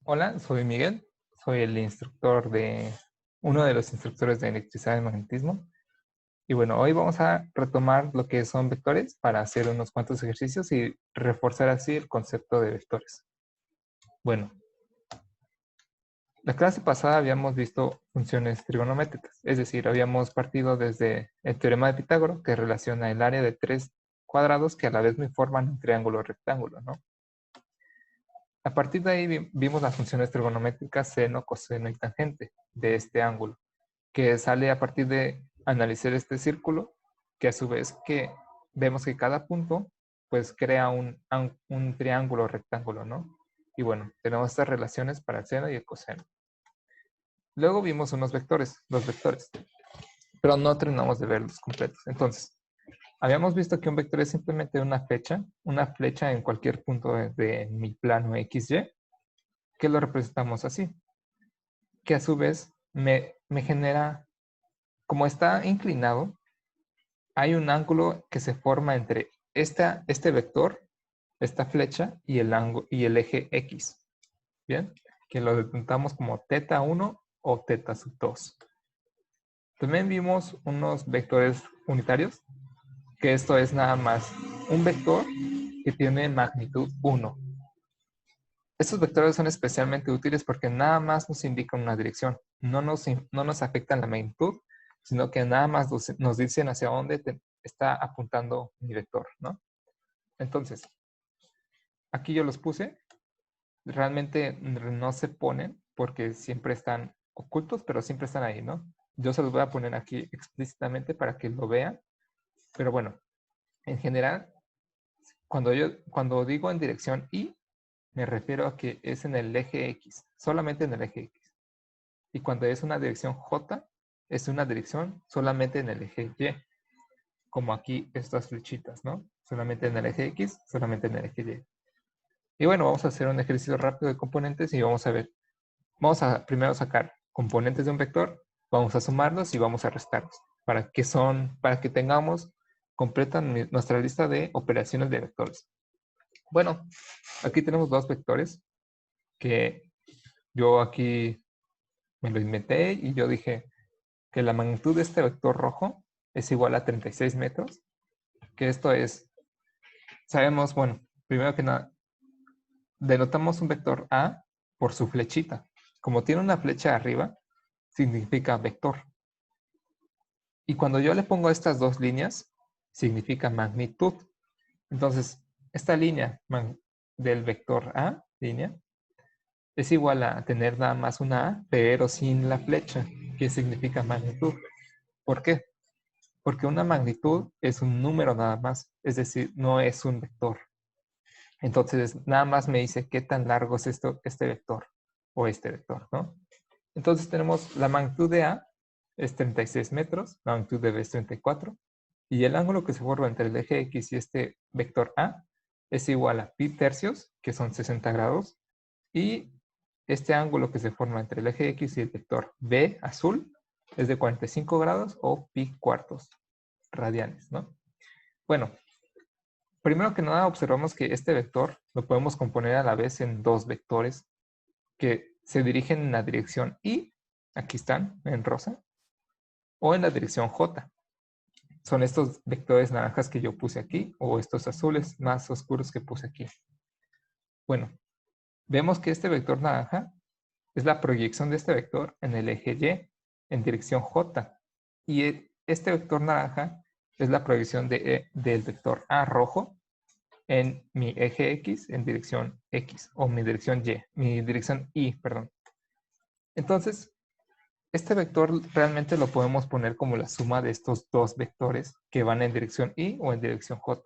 Hola, soy Miguel, soy el instructor uno de los instructores de electricidad y magnetismo. Y bueno, hoy vamos a retomar lo que son vectores para hacer unos cuantos ejercicios y reforzar así el concepto de vectores. Bueno, la clase pasada habíamos visto funciones trigonométricas, es decir, habíamos partido desde el teorema de Pitágoras que relaciona el área de tres cuadrados que a la vez me forman un triángulo rectángulo, ¿no? A partir de ahí vimos las funciones trigonométricas seno, coseno y tangente de este ángulo, que sale a partir de analizar este círculo, que a su vez que vemos que cada punto pues crea un triángulo rectángulo, ¿no? Y bueno, tenemos estas relaciones para el seno y el coseno. Luego vimos unos vectores, los vectores, pero no terminamos de verlos completos. Entonces, habíamos visto que un vector es simplemente una flecha en cualquier punto de mi plano XY, que lo representamos así, que a su vez me genera, como está inclinado, hay un ángulo que se forma entre este vector, esta flecha y el eje X, ¿bien? Que lo denominamos como θ1 o θ2. También vimos unos vectores unitarios, que esto es nada más un vector que tiene magnitud 1. Estos vectores son especialmente útiles porque nada más nos indican una dirección, no nos afectan la magnitud, sino que nada más nos dicen hacia dónde está apuntando mi vector, ¿no? Entonces, aquí yo los puse, realmente no se ponen porque siempre están ocultos, pero siempre están ahí, ¿no? Yo se los voy a poner aquí explícitamente para que lo vean, pero bueno, en general, cuando digo en dirección Y, me refiero a que es en el eje X, solamente en el eje X. Y cuando es una dirección J, es una dirección solamente en el eje Y, como aquí estas flechitas, ¿no? Solamente en el eje X, solamente en el eje Y. Y bueno, vamos a hacer un ejercicio rápido de componentes y vamos a ver. Vamos a primero sacar componentes de un vector, vamos a sumarlos y vamos a restarlos, para que tengamos completa nuestra lista de operaciones de vectores. Bueno, aquí tenemos dos vectores que yo aquí me lo inventé y yo dije que la magnitud de este vector rojo es igual a 36 metros, que esto es, sabemos, bueno, primero que nada, denotamos un vector A por su flechita. Como tiene una flecha arriba, significa vector. Y cuando yo le pongo estas dos líneas, significa magnitud. Entonces, esta línea del vector A, línea, es igual a tener nada más una A, pero sin la flecha, que significa magnitud. ¿Por qué? Porque una magnitud es un número nada más, es decir, no es un vector. Entonces, nada más me dice qué tan largo es este vector o este vector, ¿no? Entonces, tenemos la magnitud de A es 36 metros, la magnitud de B es 34, y el ángulo que se forma entre el eje X y este vector A es igual a pi tercios, que son 60 grados, y este ángulo que se forma entre el eje X y el vector B azul es de 45 grados o pi cuartos radianes, ¿no? Bueno, primero que nada observamos que este vector lo podemos componer a la vez en dos vectores que se dirigen en la dirección Y, aquí están en rosa, o en la dirección J. Son estos vectores naranjas que yo puse aquí, o estos azules más oscuros que puse aquí. Bueno, vemos que este vector naranja es la proyección de este vector en el eje Y, en dirección J. Y este vector naranja es la proyección del vector A rojo en mi eje X en dirección X, o mi dirección Y, perdón. Entonces, este vector realmente lo podemos poner como la suma de estos dos vectores que van en dirección Y o en dirección J.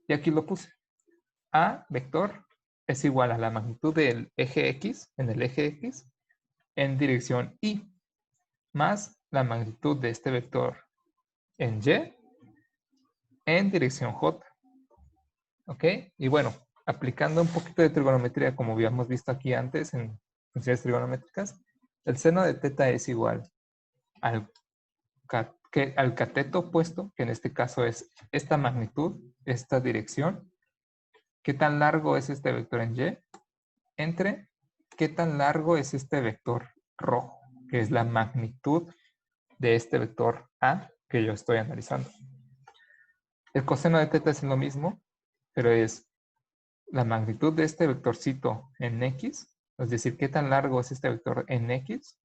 Y aquí lo puse. A vector es igual a la magnitud del eje X en el eje X en dirección Y más la magnitud de este vector en Y en dirección J. ¿Ok? Y bueno, aplicando un poquito de trigonometría como habíamos visto aquí antes en funciones trigonométricas, el seno de θ es igual al, al cateto opuesto, que en este caso es esta magnitud, esta dirección. ¿Qué tan largo es este vector en Y? Entre qué tan largo es este vector rojo, que es la magnitud de este vector A que yo estoy analizando. El coseno de teta es lo mismo, pero es la magnitud de este vectorcito en X, es decir, qué tan largo es este vector en X,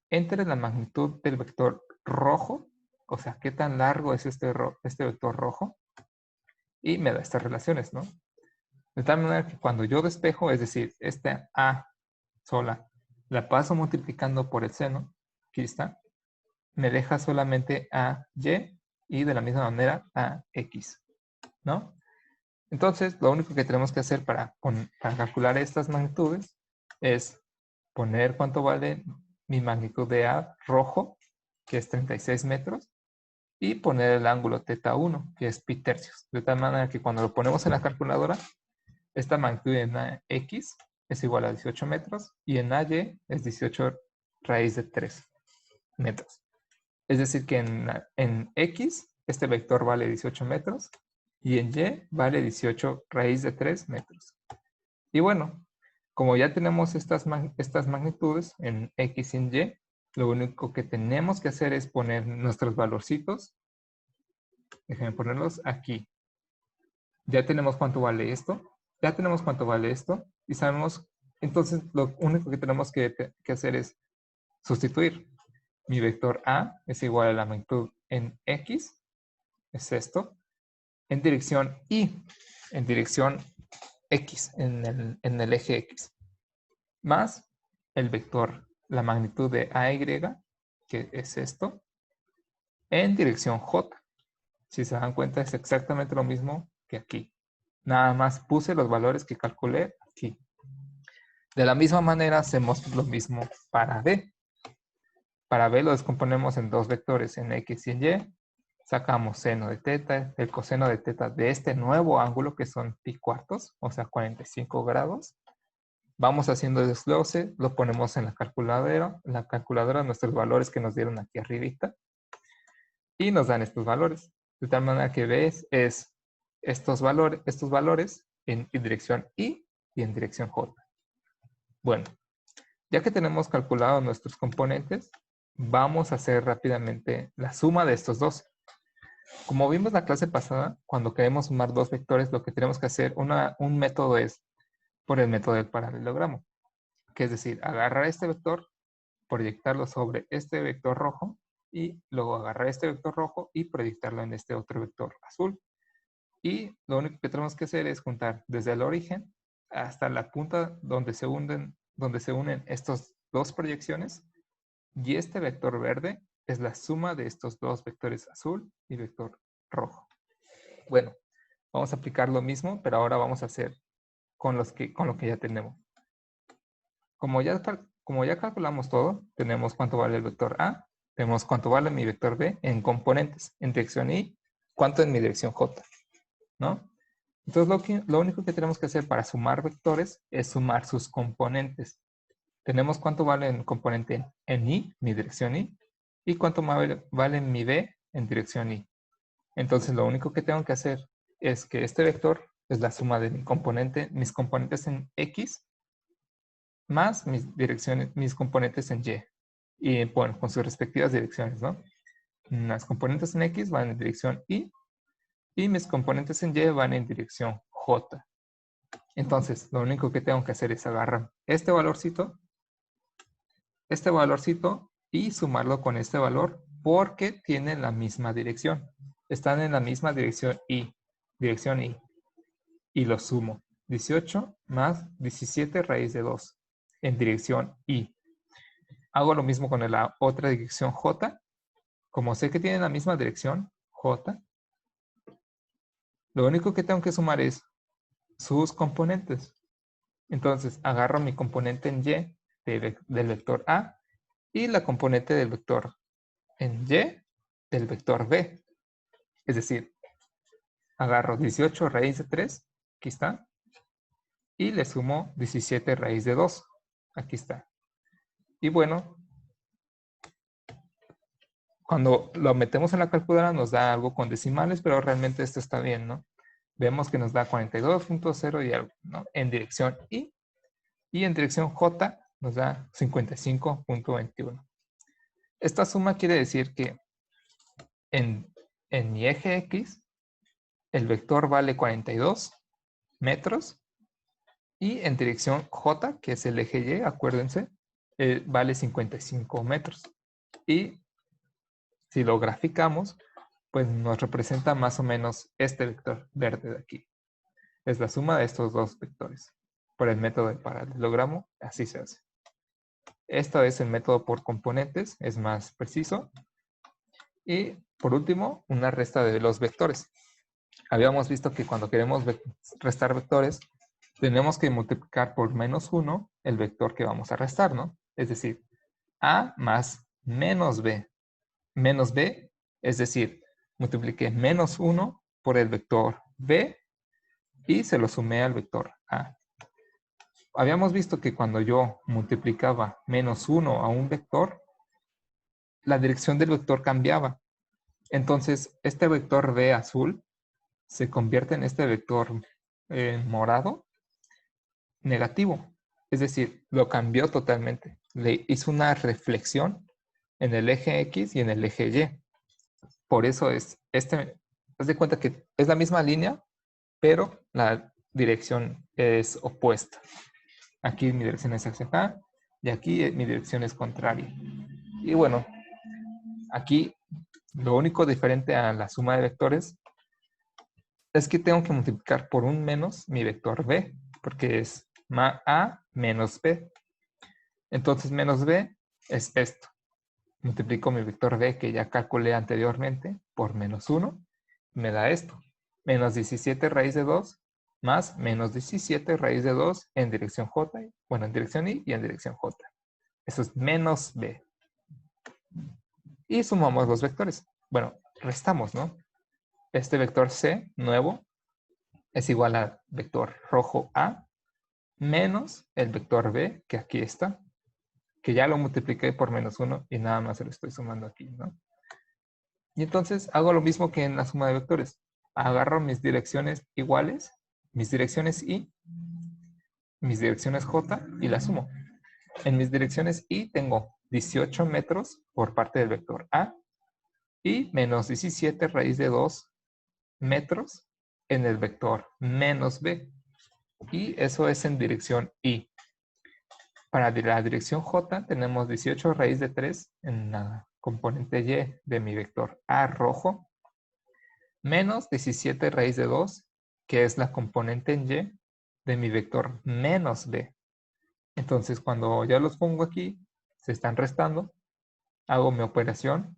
entre la magnitud del vector rojo, o sea, qué tan largo es este vector rojo, y me da estas relaciones, ¿no? De tal manera que cuando yo despejo, es decir, esta A sola, la paso multiplicando por el seno, aquí está, me deja solamente a y y de la misma manera a x, ¿no? Entonces, lo único que tenemos que hacer para calcular estas magnitudes es poner cuánto vale mi magnitud de A rojo, que es 36 metros, y poner el ángulo θ1, que es pi tercios. De tal manera que cuando lo ponemos en la calculadora, esta magnitud en X es igual a 18 metros y en AY es 18 raíz de 3 metros. Es decir, que en X este vector vale 18 metros y en Y vale 18 raíz de 3 metros. Y bueno, como ya tenemos estas magnitudes en X y en Y, lo único que tenemos que hacer es poner nuestros valorcitos. Déjenme ponerlos aquí. Ya tenemos cuánto vale esto. Ya tenemos cuánto vale esto. Y sabemos, entonces lo único que tenemos que hacer es sustituir. Mi vector A es igual a la magnitud en X, es esto, en dirección Y, en dirección X, en el eje X, más el vector, la magnitud de AY, que es esto, en dirección J. Si se dan cuenta, es exactamente lo mismo que aquí. Nada más puse los valores que calculé aquí. De la misma manera hacemos lo mismo para B. Para B lo descomponemos en dos vectores, en X y en Y. Sacamos seno de teta, el coseno de teta de este nuevo ángulo que son pi cuartos, o sea 45 grados. Vamos haciendo el desglose, lo ponemos en la calculadora nuestros valores que nos dieron aquí arribita y nos dan estos valores. De tal manera que ves es estos valores en dirección Y y en dirección J. Bueno, ya que tenemos calculado nuestros componentes, vamos a hacer rápidamente la suma de estos dos. Como vimos la clase pasada, cuando queremos sumar dos vectores, lo que tenemos que hacer, un método es por el método del paralelogramo, que es decir, agarrar este vector, proyectarlo sobre este vector rojo, y luego agarrar este vector rojo y proyectarlo en este otro vector azul. Y lo único que tenemos que hacer es juntar desde el origen hasta la punta donde se unen estas dos proyecciones, y este vector verde es la suma de estos dos vectores azul y vector rojo. Bueno, vamos a aplicar lo mismo, pero ahora vamos a hacer con lo que ya tenemos. Como ya calculamos todo, tenemos cuánto vale el vector A, tenemos cuánto vale mi vector B en componentes, en dirección Y, cuánto en mi dirección J, ¿no? Entonces lo único que tenemos que hacer para sumar vectores es sumar sus componentes. Tenemos cuánto vale en componente en Y, mi dirección Y, y cuánto vale en mi B en dirección Y. Entonces lo único que tengo que hacer es que este vector es la suma de mis componentes en X, más mis componentes en Y. Y bueno, con sus respectivas direcciones, ¿no? Las componentes en X van en dirección Y y mis componentes en Y van en dirección J. Entonces, lo único que tengo que hacer es agarrar este valorcito y sumarlo con este valor porque tienen la misma dirección. Están en la misma dirección Y. Y lo sumo. 18 más 17 raíz de 2 en dirección Y. Hago lo mismo con la otra dirección J. Como sé que tienen la misma dirección, J, lo único que tengo que sumar es sus componentes. Entonces, agarro mi componente en Y del vector A y la componente del vector en Y del vector B. Es decir, agarro 18 raíz de 3, aquí está, y le sumo 17 raíz de 2, aquí está. Y bueno, cuando lo metemos en la calculadora nos da algo con decimales, pero realmente esto está bien, ¿no? Vemos que nos da 42.0 y algo, ¿no? En dirección Y. Y en dirección J nos da 55.21. Esta suma quiere decir que en mi eje X, el vector vale 42 metros. Y en dirección J, que es el eje Y, acuérdense, vale 55 metros. Y si lo graficamos, pues nos representa más o menos este vector verde de aquí. Es la suma de estos dos vectores. Por el método de paralelogramo, así se hace. Esta es el método por componentes, es más preciso. Y por último, una resta de los vectores. Habíamos visto que cuando queremos restar vectores, tenemos que multiplicar por -1 el vector que vamos a restar, ¿no? Es decir, A más menos B. Menos B, es decir, multipliqué -1 por el vector B y se lo sumé al vector A. Habíamos visto que cuando yo multiplicaba -1 a un vector, la dirección del vector cambiaba. Entonces, este vector B azul se convierte en este vector morado negativo. Es decir, lo cambió totalmente. Le hizo una reflexión en el eje X y en el eje Y. Por eso es haz de cuenta que es la misma línea, pero la dirección es opuesta. Aquí mi dirección es hacia acá y aquí mi dirección es contraria. Y bueno, aquí lo único diferente a la suma de vectores es que tengo que multiplicar por un menos mi vector B, porque es A menos B. Entonces menos B es esto. Multiplico mi vector B que ya calculé anteriormente por -1. Me da esto. Menos 17 raíz de 2 más menos 17 raíz de 2 en dirección J. Bueno, en dirección Y y en dirección J. Eso es menos B. Y sumamos los vectores. Bueno, restamos, ¿no? Este vector C nuevo es igual al vector rojo A menos el vector B, que aquí está, que ya lo multipliqué por -1 y nada más se lo estoy sumando aquí, ¿no? Y entonces hago lo mismo que en la suma de vectores. Agarro mis direcciones iguales, mis direcciones Y, mis direcciones J y las sumo. En mis direcciones Y tengo 18 metros por parte del vector A y menos 17 raíz de 2 metros en el vector menos B. Y eso es en dirección Y. Para la dirección J tenemos 18 raíz de 3 en la componente Y de mi vector A rojo, menos 17 raíz de 2, que es la componente en Y de mi vector menos B. Entonces, cuando ya los pongo aquí, se están restando, hago mi operación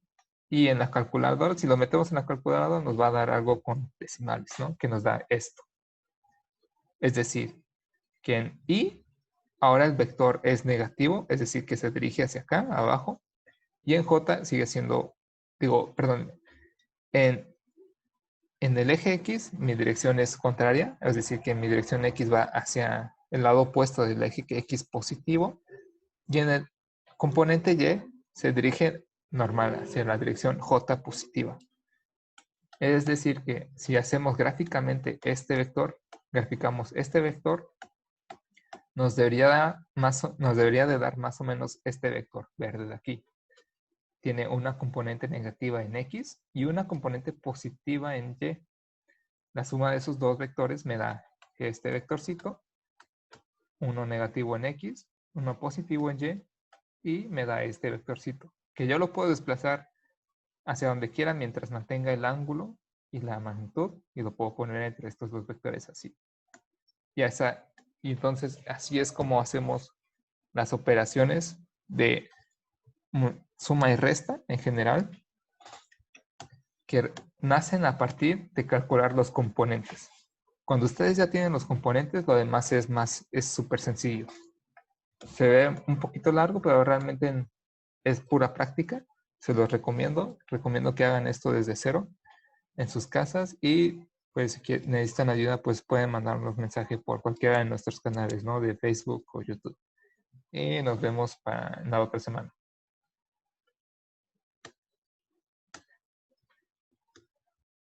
y en la calculadora, si lo metemos en la calculadora, nos va a dar algo con decimales, ¿no? Que nos da esto. Es decir, que en Y, ahora el vector es negativo, es decir, que se dirige hacia acá, abajo, y en J sigue siendo, en el eje X mi dirección es contraria, es decir, que mi dirección X va hacia el lado opuesto del eje X positivo, y en el componente Y se dirige normal hacia la dirección J positiva. Es decir, que si hacemos gráficamente este vector, graficamos este vector, nos debería de dar más o menos este vector verde de aquí. Tiene una componente negativa en X y una componente positiva en Y. La suma de esos dos vectores me da este vectorcito, uno negativo en X, uno positivo en Y me da este vectorcito, que yo lo puedo desplazar hacia donde quiera mientras mantenga el ángulo y la magnitud y lo puedo poner entre estos dos vectores así. Y entonces así es como hacemos las operaciones de suma y resta en general, que nacen a partir de calcular los componentes. Cuando ustedes ya tienen los componentes, lo demás es súper sencillo. Se ve un poquito largo, pero realmente es pura práctica. Se los recomiendo. Recomiendo que hagan esto desde cero en sus casas y pues si necesitan ayuda, pues pueden mandarnos mensaje por cualquiera de nuestros canales, ¿no? De Facebook o YouTube. Y nos vemos para la otra semana.